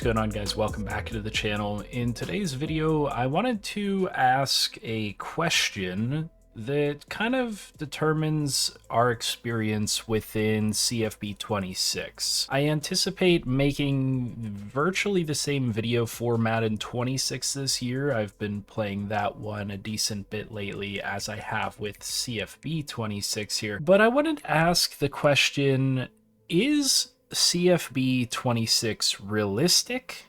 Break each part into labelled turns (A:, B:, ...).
A: going on, guys? Welcome back to the channel. In today's video, I wanted to ask a question that kind of determines our experience within CFB 26. I anticipate making virtually the same video format in 26 this year. I've been playing that one a decent bit lately, as I have with CFB 26 here. But I wanted to ask the question, is CFB 26 realistic,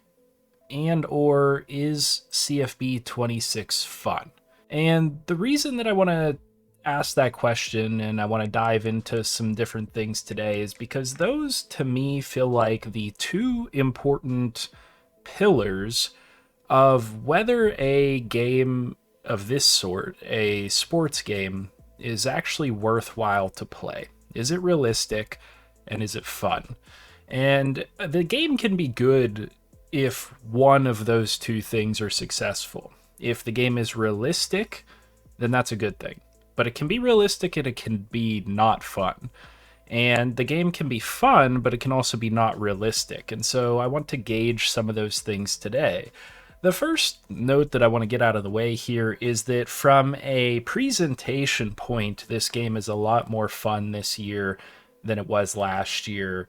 A: and or is CFB 26 fun? And the reason that I want to ask that question and I want to dive into some different things today is because those to me feel like the two important pillars of whether a game of this sort, a sports game, is actually worthwhile to play. Is it realistic? And is it fun? And the game can be good if one of those two things are successful. If the game is realistic, then that's a good thing. But it can be realistic and it can be not fun. And the game can be fun, but it can also be not realistic. And so I want to gauge some of those things today. The first note that I want to get out of the way here is that from a presentation point, this game is a lot more fun this year than it was last year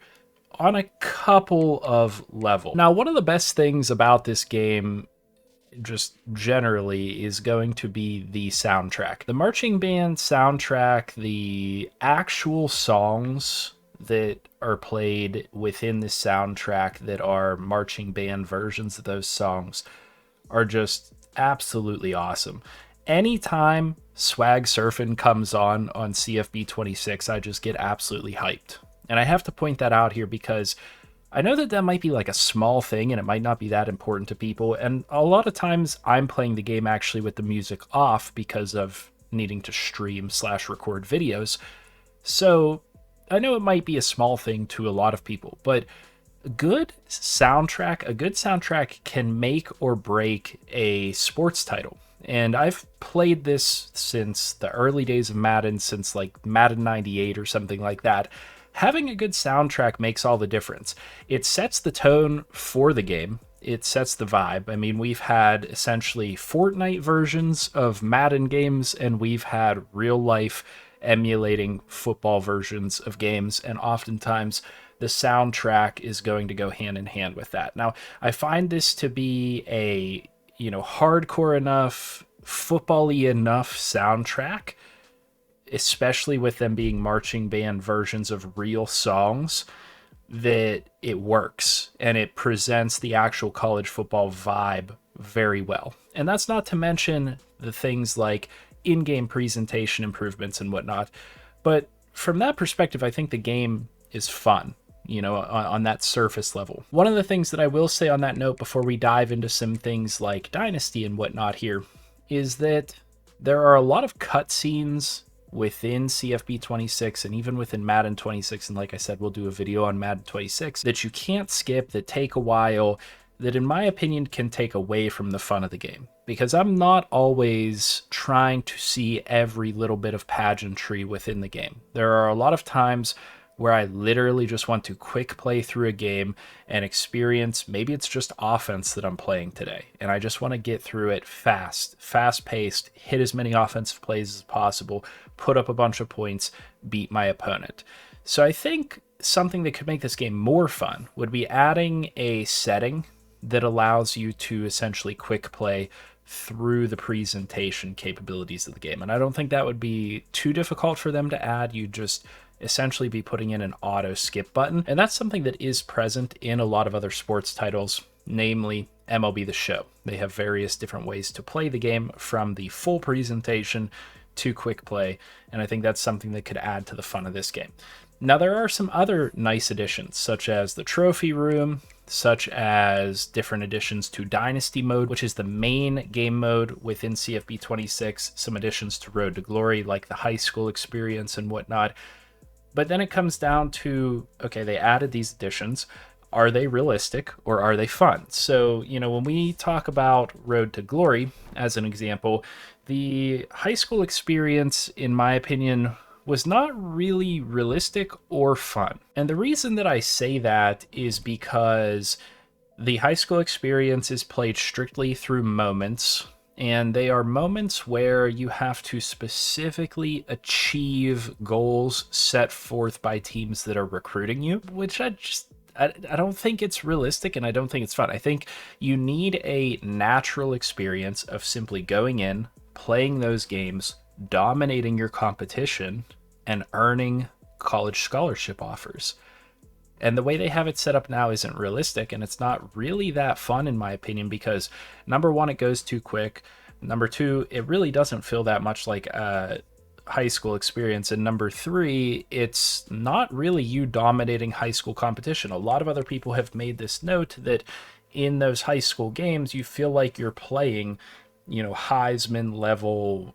A: on a couple of levels. Now, one of the best things about this game just generally is going to be the soundtrack. The marching band soundtrack, the actual songs that are played within the soundtrack that are marching band versions of those songs are just absolutely awesome. Anytime Swag Surfin' comes on CFB 26, I just get absolutely hyped. And I have to point that out here because I know that might be like a small thing and it might not be that important to people. And a lot of times I'm playing the game actually with the music off because of needing to stream/record videos. So I know it might be a small thing to a lot of people, but a good soundtrack can make or break a sports title. And I've played this since the early days of Madden, since like Madden 98 or something like that. Having a good soundtrack makes all the difference. It sets the tone for the game. It sets the vibe. I mean, we've had essentially Fortnite versions of Madden games, and we've had real life emulating football versions of games, and oftentimes the soundtrack is going to go hand in hand with that. Now, I find this to be a hardcore enough, football-y enough soundtrack, especially with them being marching band versions of real songs, that it works and it presents the actual college football vibe very well. And that's not to mention the things like in-game presentation improvements and whatnot. But from that perspective, I think the game is fun, on that surface level. One of the things that I will say on that note before we dive into some things like Dynasty and whatnot here is that there are a lot of cutscenes within CFB 26 and even within Madden 26, and like I said, we'll do a video on Madden 26, that you can't skip, that take a while, that in my opinion can take away from the fun of the game. Because I'm not always trying to see every little bit of pageantry within the game. There are a lot of times where I literally just want to quick play through a game and experience, maybe it's just offense that I'm playing today, and I just want to get through it fast-paced, hit as many offensive plays as possible, put up a bunch of points, beat my opponent. So I think something that could make this game more fun would be adding a setting that allows you to essentially quick play through the presentation capabilities of the game. And I don't think that would be too difficult for them to add. You just essentially be putting in an auto skip button. And that's something that is present in a lot of other sports titles, namely MLB The Show. They have various different ways to play the game, from the full presentation to quick play. And I think that's something that could add to the fun of this game. Now, there are some other nice additions, such as the trophy room, such as different additions to Dynasty mode, which is the main game mode within CFB 26, some additions to Road to Glory, like the high school experience and whatnot. But then it comes down to, okay, they added these additions. Are they realistic or are they fun? So, when we talk about Road to Glory, as an example, the high school experience, in my opinion, was not really realistic or fun. And the reason that I say that is because The high school experience is played strictly through moments, and they are moments where you have to specifically achieve goals set forth by teams that are recruiting you, which I don't think it's realistic, and I don't think it's fun. I think you need a natural experience of simply going in, playing those games, dominating your competition, and earning college scholarship offers. And the way they have it set up now isn't realistic, and it's not really that fun, in my opinion, because number one, it goes too quick. Number two, it really doesn't feel that much like a high school experience. And number three, it's not really you dominating high school competition. A lot of other people have made this note that in those high school games, you feel like you're playing, Heisman level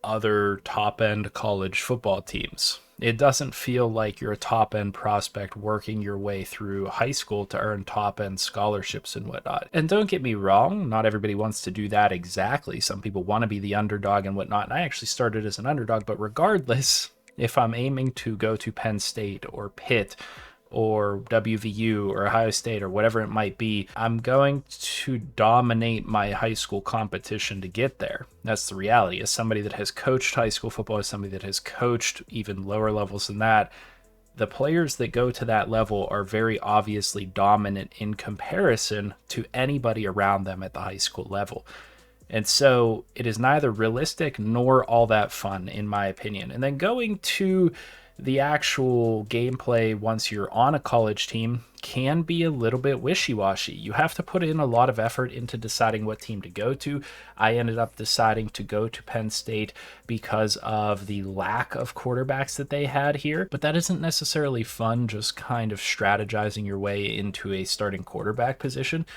A: other top end college football teams. It doesn't feel like you're a top end prospect working your way through high school to earn top end scholarships and whatnot. And don't get me wrong, not everybody wants to do that exactly. Some people want to be the underdog and whatnot. And I actually started as an underdog, but regardless, if I'm aiming to go to Penn State or Pitt or WVU or Ohio State or whatever it might be, I'm going to dominate my high school competition to get there. That's the reality. As somebody that has coached high school football, as somebody that has coached even lower levels than that, the players that go to that level are very obviously dominant in comparison to anybody around them at the high school level. And so it is neither realistic nor all that fun, in my opinion. And then going to the actual gameplay once you're on a college team can be a little bit wishy-washy. You have to put in a lot of effort into deciding what team to go to. I ended up deciding to go to Penn State because of the lack of quarterbacks that they had here, but that isn't necessarily fun, just kind of strategizing your way into a starting quarterback position.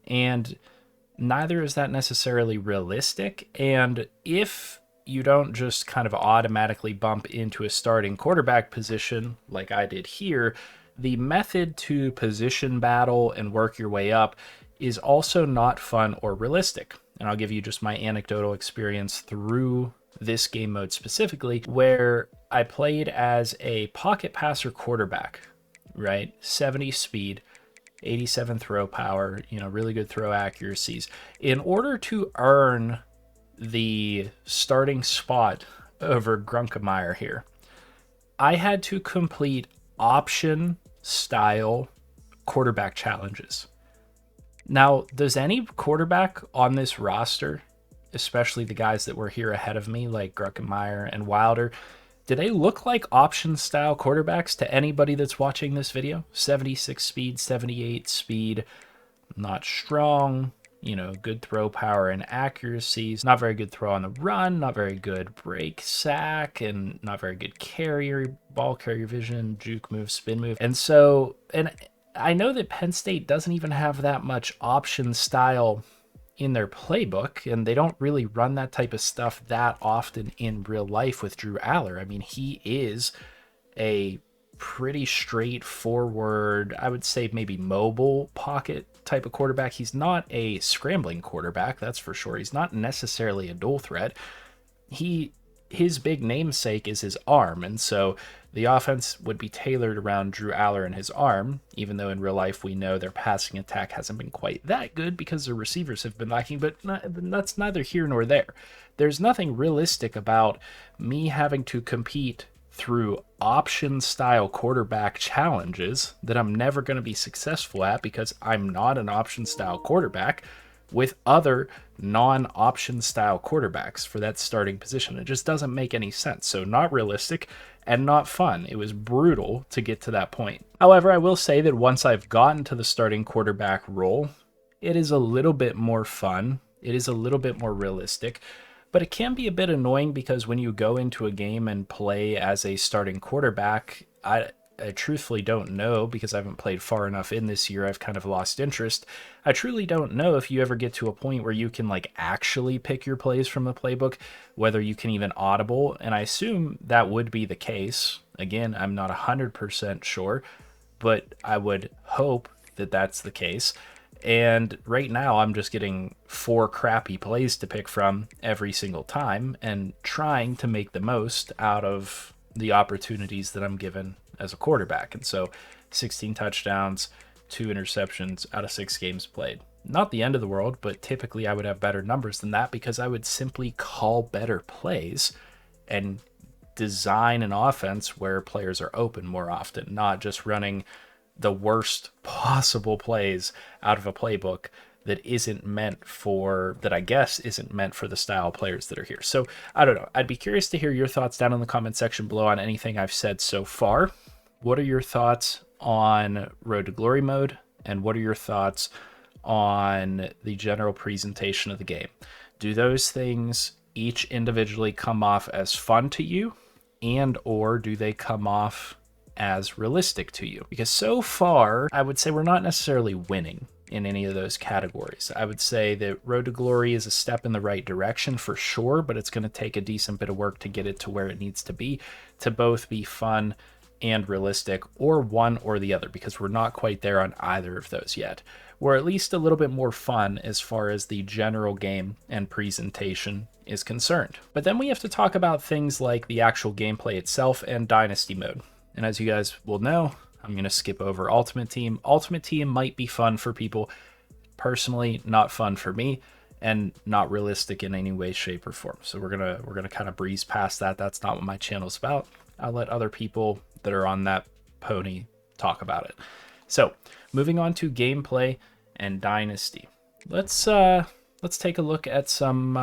A: And neither is that necessarily realistic. And if you don't just kind of automatically bump into a starting quarterback position like I did here, the method to position battle and work your way up is also not fun or realistic. And I'll give you just my anecdotal experience through this game mode specifically, where I played as a pocket passer quarterback, right? 70 speed, 87 throw power, really good throw accuracies. In order to earn the starting spot over Grunkemeyer here, I had to complete option style quarterback challenges. Now, does any quarterback on this roster, especially the guys that were here ahead of me, like Grunkemeyer and Wilder, do they look like option style quarterbacks to anybody that's watching this video? 76 speed, 78 speed, not strong, good throw power and accuracies, not very good throw on the run, not very good break sack, and not very good ball carrier vision, juke move, spin move. And I know that Penn State doesn't even have that much option style in their playbook, and they don't really run that type of stuff that often in real life with Drew Aller. I mean, he is a pretty straightforward, I would say maybe mobile pocket type of quarterback. He's not a scrambling quarterback, that's for sure. He's not necessarily a dual threat. His big namesake is his arm, and so the offense would be tailored around Drew Aller and his arm, even though in real life we know their passing attack hasn't been quite that good because their receivers have been lacking, but that's neither here nor there. There's nothing realistic about me having to compete through option style quarterback challenges that I'm never going to be successful at because I'm not an option style quarterback with other non-option style quarterbacks for that starting position. It just doesn't make any sense. So not realistic and not fun. It was brutal to get to that point. However, I will say that once I've gotten to the starting quarterback role, it is a little bit more fun. It is a little bit more realistic. But it can be a bit annoying because when you go into a game and play as a starting quarterback, I truthfully don't know, because I haven't played far enough in this year. I've kind of lost interest. I truly don't know if you ever get to a point where you can actually pick your plays from the playbook, whether you can even audible. And I assume that would be the case. Again, I'm not 100% sure, but I would hope that that's the case. And right now I'm just getting 4 crappy plays to pick from every single time and trying to make the most out of the opportunities that I'm given as a quarterback. And so 16 touchdowns, 2 interceptions out of 6 games played. Not the end of the world, but typically I would have better numbers than that because I would simply call better plays and design an offense where players are open more often, not just running the worst possible plays out of a playbook that I guess isn't meant for the style of players that are here. So I don't know. I'd be curious to hear your thoughts down in the comment section below on anything I've said so far. What are your thoughts on Road to Glory mode? And what are your thoughts on the general presentation of the game? Do those things each individually come off as fun to you, and or do they come off as realistic to you? Because so far, I would say we're not necessarily winning in any of those categories. I would say that Road to Glory is a step in the right direction for sure, but it's going to take a decent bit of work to get it to where it needs to be both be fun and realistic, or one or the other, because we're not quite there on either of those yet. We're at least a little bit more fun as far as the general game and presentation is concerned. But then we have to talk about things like the actual gameplay itself and Dynasty mode. And as you guys will know, I'm going to skip over Ultimate Team. Ultimate Team might be fun for people. Personally, not fun for me, and not realistic in any way, shape, or form. So we're gonna kind of breeze past that. That's not what my channel's about. I'll let other people that are on that pony talk about it. So moving on to gameplay and Dynasty. Let's take a look at some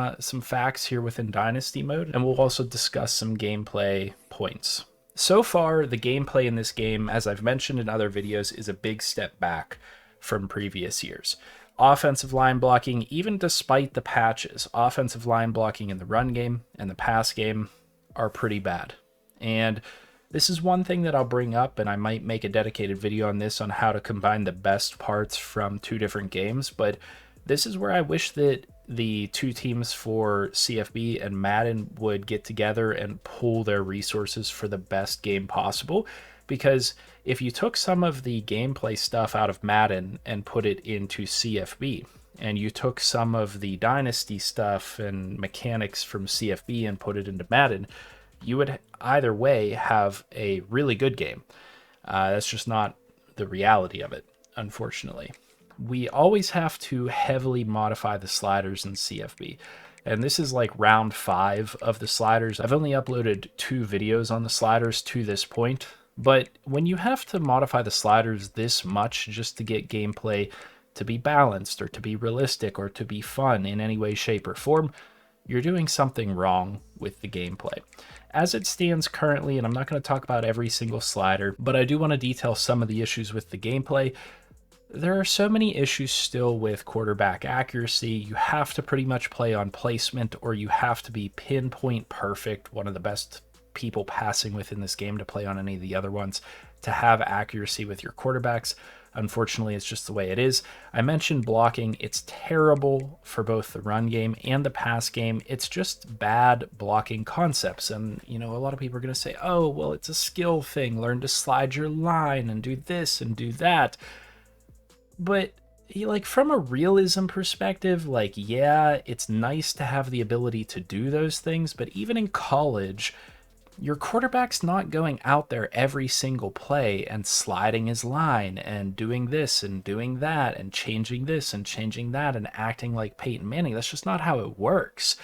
A: facts here within Dynasty mode, and we'll also discuss some gameplay points. So far, the gameplay in this game, as I've mentioned in other videos, is a big step back from previous years. Offensive line blocking, even despite the patches, offensive line blocking in the run game and the pass game are pretty bad. And this is one thing that I'll bring up, and I might make a dedicated video on this, on how to combine the best parts from 2 different games. But this is where I wish that the 2 teams for CFB and Madden would get together and pool their resources for the best game possible. Because if you took some of the gameplay stuff out of Madden and put it into CFB, and you took some of the Dynasty stuff and mechanics from CFB and put it into Madden, you would either way have a really good game. That's just not the reality of it, unfortunately. We always have to heavily modify the sliders in CFB. And this is like round 5 of the sliders. I've only uploaded 2 videos on the sliders to this point. But when you have to modify the sliders this much just to get gameplay to be balanced or to be realistic or to be fun in any way, shape, or form, you're doing something wrong with the gameplay. As it stands currently, and I'm not going to talk about every single slider, but I do want to detail some of the issues with the gameplay. There are so many issues still with quarterback accuracy. You have to pretty much play on placement, or you have to be pinpoint perfect, one of the best people passing within this game to play on any of the other ones, to have accuracy with your quarterbacks. Unfortunately, it's just the way it is. I mentioned blocking. It's terrible for both the run game and the pass game. It's just bad blocking concepts. And, you know, a lot of people are going to say, oh, well, it's a skill thing. Learn to slide your line and do this and do that. But like, from a realism perspective, like, yeah, it's nice to have the ability to do those things. But even in college, your quarterback's not going out there every single play and sliding his line and doing this and doing that and changing this and changing that and acting like Peyton Manning. That's just not how it works.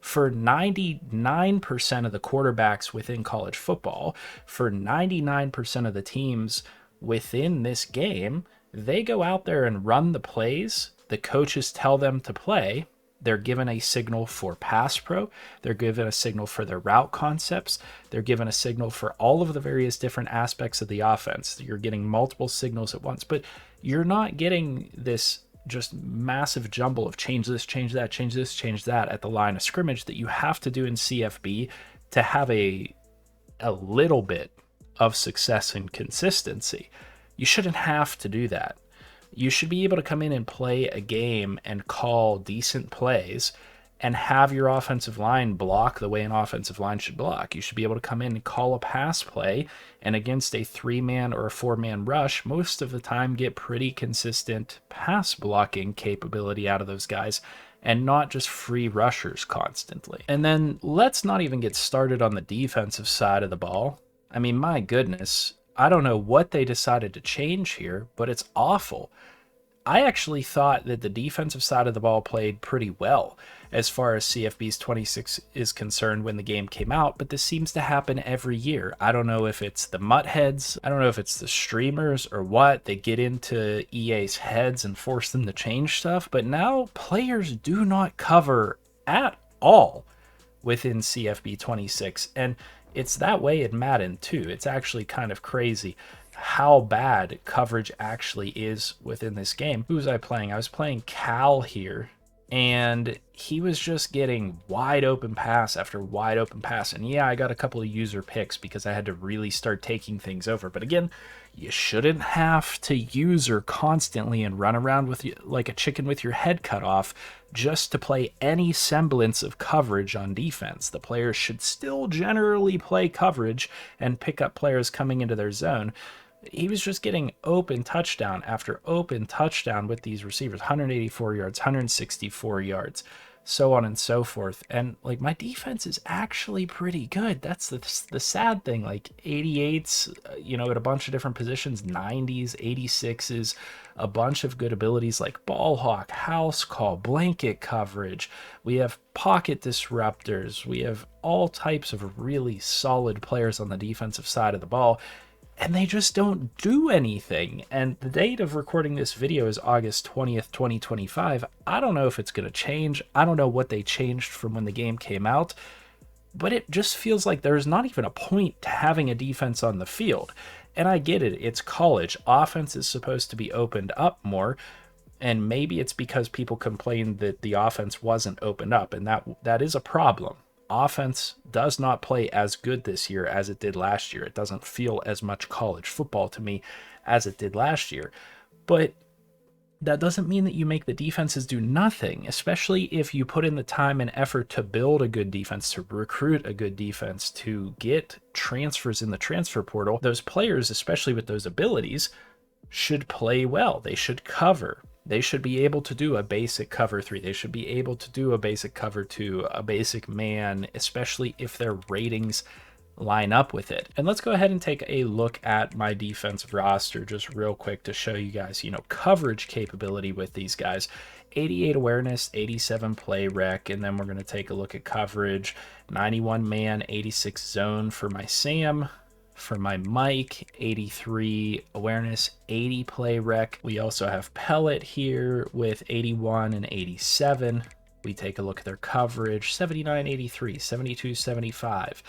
A: For 99% of the quarterbacks within college football, for 99% of the teams within this game, they go out there and run the plays the coaches tell them to play. They're given a signal for pass pro. They're given a signal for their route concepts. They're given a signal for all of the various different aspects of the offense. You're getting multiple signals at once, but you're not getting this just massive jumble of change this, change that, change this, change that at the line of scrimmage that you have to do in CFB to have a little bit of success and consistency. You shouldn't have to do that. You should be able to come in and play a game and call decent plays and have your offensive line block the way an offensive line should block. You should be able to come in and call a pass play, and against a 3-man or a 4-man rush, most of the time get pretty consistent pass blocking capability out of those guys and not just free rushers constantly. And then let's not even get started on the defensive side of the ball. I mean, my goodness, I don't know what they decided to change here, but it's awful. I actually thought that the defensive side of the ball played pretty well as far as CFB's 26 is concerned when the game came out, but this seems to happen every year. I don't know if it's the mutt heads, I don't know if it's the streamers or what. They get into EA's heads and force them to change stuff, but now players do not cover at all within CFB 26. And it's that way in Madden too. It's actually kind of crazy how bad coverage actually is within this game. Who was I playing? I was playing Cal here, and he was just getting wide open pass after wide open pass. And yeah, I got a couple of user picks because I had to really start taking things over. But again, you shouldn't have to user constantly and run around with you like a chicken with your head cut off just to play any semblance of coverage on defense. The players should still generally play coverage and pick up players coming into their zone. He was just getting open touchdown after open touchdown with these receivers, 184 yards, 164 yards, so on and so forth. And like, my defense is actually pretty good. That's the sad thing. Like 88s, at a bunch of different positions, 90s, 86s, a bunch of good abilities like ball hawk, house call, blanket coverage. We have pocket disruptors. We have all types of really solid players on the defensive side of the ball, and they just don't do anything. And the date of recording this video is August 20th, 2025. I don't know if it's going to change. I don't know what they changed from when the game came out, but it just feels like there's not even a point to having a defense on the field. And I get it. It's college. Offense is supposed to be opened up more, and maybe it's because people complained that the offense wasn't opened up, and that is a problem. Offense does not play as good this year as it did last year. It doesn't feel as much college football to me as it did last year. But that doesn't mean that you make the defenses do nothing, especially if you put in the time and effort to build a good defense, to recruit a good defense, to get transfers in the transfer portal. Those players, especially with those abilities, should play well. They should cover. They should be able to do a basic cover 3. They should be able to do a basic cover 2, a basic man, especially if their ratings line up with it. And let's go ahead and take a look at my defensive roster just real quick to show you guys, coverage capability with these guys. 88 awareness, 87 play rec, and then we're going to take a look at coverage. 91 man, 86 zone for my Sam. For my Mike, 83 awareness, 80 play rec. We also have Pellet here with 81 and 87. We take a look at their coverage, 79, 83, 72, 75.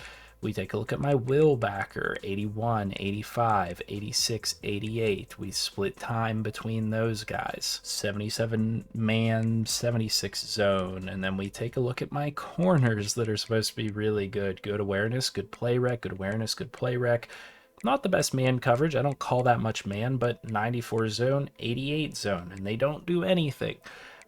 A: We take a look at my Will backer, 81, 85, 86, 88. We split time between those guys, 77 man, 76 zone. And then we take a look at my corners that are supposed to be really good. Good awareness, good play rec, good awareness, good play rec. Not the best man coverage. I don't call that much man, but 94 zone, 88 zone, and they don't do anything.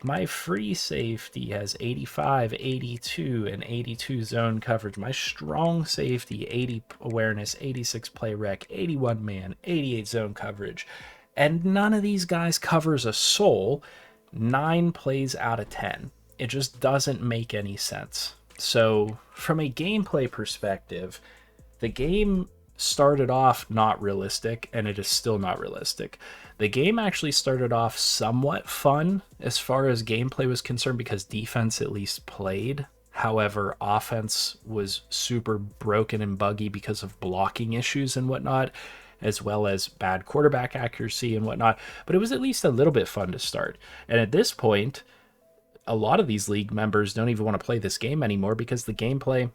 A: My free safety has 85, 82, and 82 zone coverage. My strong safety, 80 awareness, 86 play rec, 81 man, 88 zone coverage. And none of these guys covers a soul 9 plays out of 10. It just doesn't make any sense. So from a gameplay perspective, the game started off not realistic, and it is still not realistic. The game actually started off somewhat fun as far as gameplay was concerned because defense at least played. However, offense was super broken and buggy because of blocking issues and whatnot, as well as bad quarterback accuracy and whatnot. But it was at least a little bit fun to start. And at this point, a lot of these league members don't even want to play this game anymore because the gameplay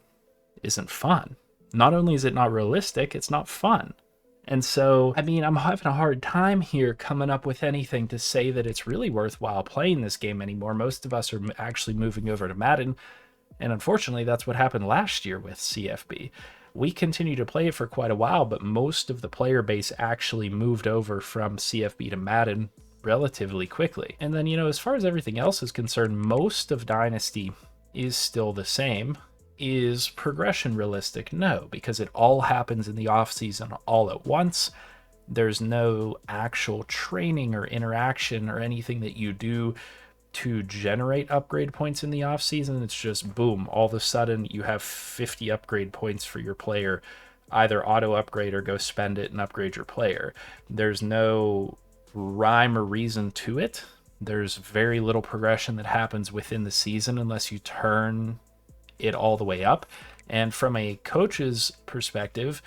A: isn't fun. Not only is it not realistic, it's not fun. And so, I'm having a hard time here coming up with anything to say that it's really worthwhile playing this game anymore. Most of us are actually moving over to Madden, and unfortunately, that's what happened last year with CFB. We continued to play it for quite a while, but most of the player base actually moved over from CFB to Madden relatively quickly. And then, as far as everything else is concerned, most of Dynasty is still the same. Is progression realistic? No, because it all happens in the off-season all at once. There's no actual training or interaction or anything that you do to generate upgrade points in the off-season. It's just boom, all of a sudden you have 50 upgrade points for your player either auto upgrade or go spend it and upgrade your player. There's no rhyme or reason to it. There's very little progression that happens within the season unless you turn it all the way up. And from a coach's perspective,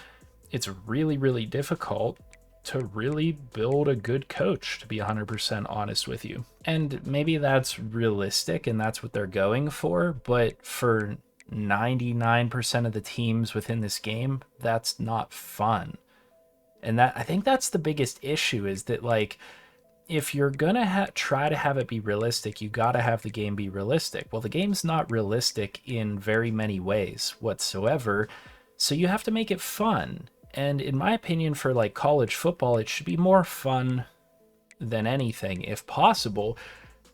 A: it's really, really difficult to really build a good coach, to be 100% honest with you. And maybe that's realistic and that's what they're going for, but for 99% of the teams within this game, that's not fun. And that, I think that's the biggest issue, is that, like, if you're gonna try to have it be realistic, you gotta have the game be realistic. Well, the game's not realistic in very many ways whatsoever, so you have to make it fun. And in my opinion, for like college football, it should be more fun than anything, if possible,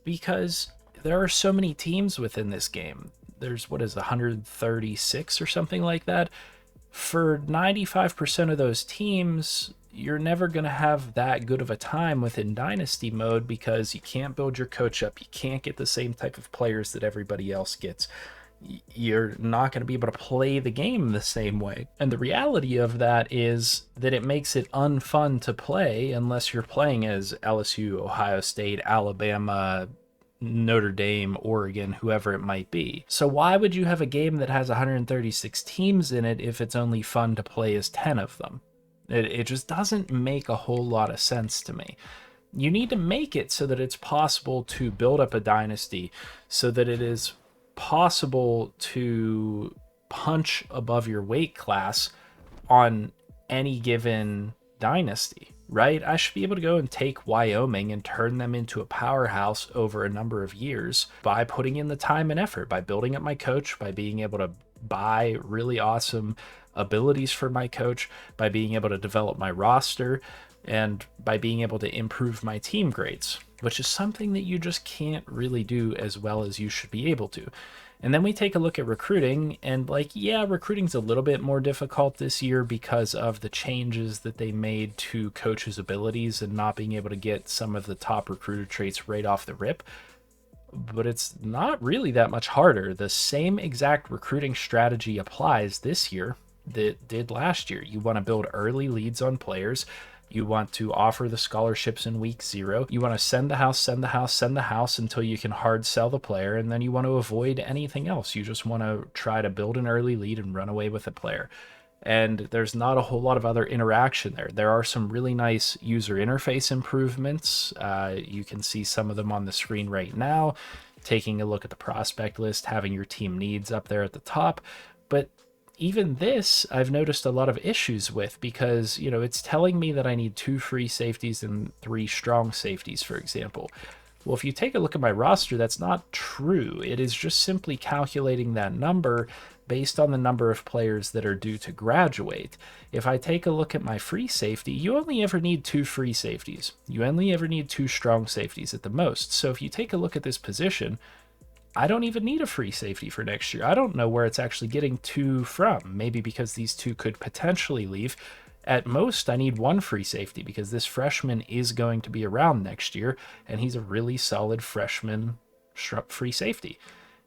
A: because there are so many teams within this game. There's, what is 136 or something like that. For 95% of those teams, you're never going to have that good of a time within Dynasty mode because you can't build your coach up. You can't get the same type of players that everybody else gets. You're not going to be able to play the game the same way. And the reality of that is that it makes it unfun to play unless you're playing as LSU, Ohio State, Alabama, Notre Dame, Oregon, whoever it might be. So why would you have a game that has 136 teams in it if it's only fun to play as 10 of them? It just doesn't make a whole lot of sense to me. You need to make it so that it's possible to build up a dynasty, so that it is possible to punch above your weight class on any given dynasty, right? I should be able to go and take Wyoming and turn them into a powerhouse over a number of years by putting in the time and effort, by building up my coach, by being able to buy really awesome abilities for my coach, by being able to develop my roster, and by being able to improve my team grades, which is something that you just can't really do as well as you should be able to. And then we take a look at recruiting, and like, yeah, recruiting's a little bit more difficult this year because of the changes that they made to coaches' abilities and not being able to get some of the top recruiter traits right off the rip. But it's not really that much harder. The same exact recruiting strategy applies this year that did last year. You want to build early leads on players. You want to offer the scholarships in week 0. You want to send the house until you can hard sell the player, and then you want to avoid anything else. You just want to try to build an early lead and run away with the player. And there's not a whole lot of other interaction there. There are some really nice user interface improvements. You can see some of them on the screen right now. Taking a look at the prospect list, having your team needs up there at the top. But even this, I've noticed a lot of issues with, because, you know, it's telling me that I need 2 free safeties and 3 strong safeties, for example. Well, if you take a look at my roster, that's not true. It is just simply calculating that number based on the number of players that are due to graduate. If I take a look at my free safety, you only ever need 2 free safeties. You only ever need 2 strong safeties at the most. So if you take a look at this position, I don't even need a free safety for next year. I don't know where it's actually getting 2 from. Maybe because these 2 could potentially leave. At most, I need 1 free safety because this freshman is going to be around next year, and he's a really solid freshman free safety.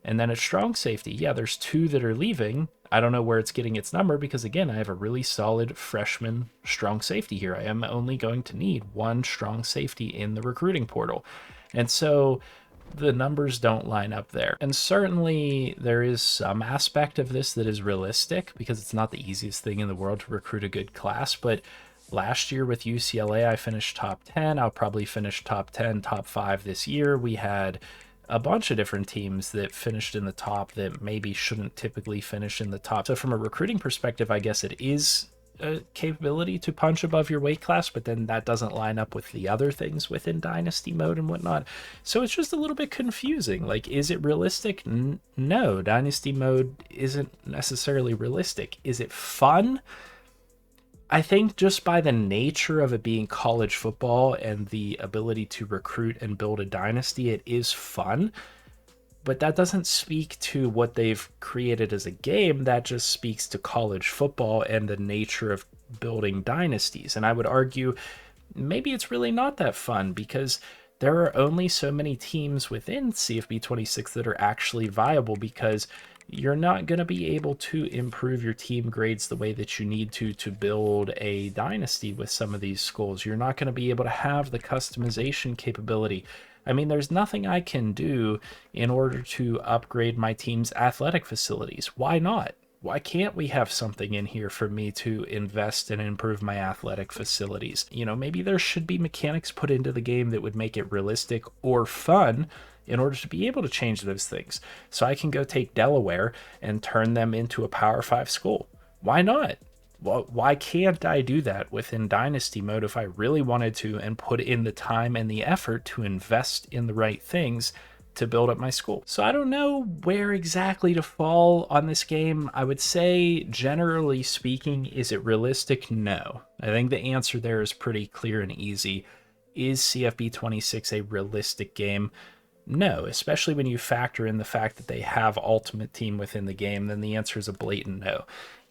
A: And then at strong safety, yeah, there's 2 that are leaving. I don't know where it's getting its number because, again, I have a really solid freshman strong safety here. I am only going to need 1 strong safety in the recruiting portal. And so the numbers don't line up there. And certainly there is some aspect of this that is realistic, because it's not the easiest thing in the world to recruit a good class. But last year with UCLA, I finished top 10. I'll probably finish top 10, top 5 this year. We had a bunch of different teams that finished in the top that maybe shouldn't typically finish in the top. So from a recruiting perspective, I guess it is a capability to punch above your weight class, but then that doesn't line up with the other things within Dynasty mode and whatnot. So it's just a little bit confusing. Like, is it realistic? No, Dynasty mode isn't necessarily realistic. Is it fun? I think just by the nature of it being college football and the ability to recruit and build a dynasty, it is fun. But that doesn't speak to what they've created as a game. That just speaks to college football and the nature of building dynasties. And I would argue maybe it's really not that fun, because there are only so many teams within CFB 26 that are actually viable, because you're not going to be able to improve your team grades the way that you need to build a dynasty with some of these schools. You're not going to be able to have the customization capability. I mean, there's nothing I can do in order to upgrade my team's athletic facilities. Why not? Why can't we have something in here for me to invest and improve my athletic facilities? You know, maybe there should be mechanics put into the game that would make it realistic or fun in order to be able to change those things. So I can go take Delaware and turn them into a Power 5 school. Why not? Well, why can't I do that within Dynasty mode if I really wanted to and put in the time and the effort to invest in the right things to build up my school? So I don't know where exactly to fall on this game. I would say, generally speaking, is it realistic? No. I think the answer there is pretty clear and easy. Is CFB 26 a realistic game? No, especially when you factor in the fact that they have Ultimate Team within the game, then the answer is a blatant no.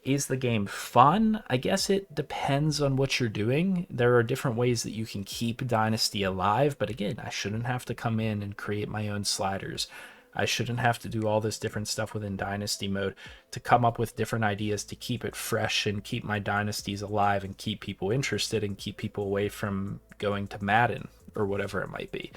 A: Is the game fun? I guess it depends on what you're doing. There are different ways that you can keep Dynasty alive, but again, I shouldn't have to come in and create my own sliders. I shouldn't have to do all this different stuff within Dynasty mode to come up with different ideas to keep it fresh and keep my dynasties alive and keep people interested and keep people away from going to Madden or whatever it might be.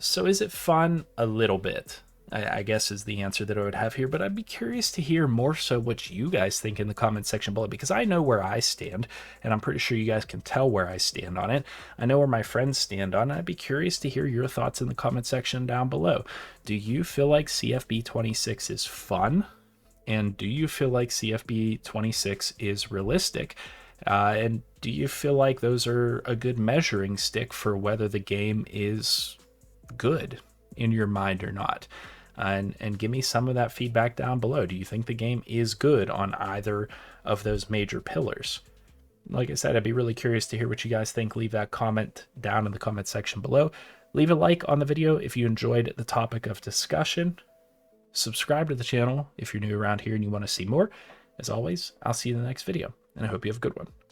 A: So is it fun? A little bit, I guess, is the answer that I would have here. But I'd be curious to hear more so what you guys think in the comment section below, because I know where I stand, and I'm pretty sure you guys can tell where I stand on it. I know where my friends stand on it. I'd be curious to hear your thoughts in the comment section down below. Do you feel like CFB 26 is fun? And do you feel like CFB 26 is realistic? And do you feel like those are a good measuring stick for whether the game is good in your mind or not? And give me some of that feedback down below. Do you think the game is good on either of those major pillars? Like I said, I'd be really curious to hear what you guys think. Leave that comment down in the comment section below. Leave a like on the video if you enjoyed the topic of discussion. Subscribe to the channel if you're new around here and you want to see more. As always, I'll see you in the next video, and I hope you have a good one.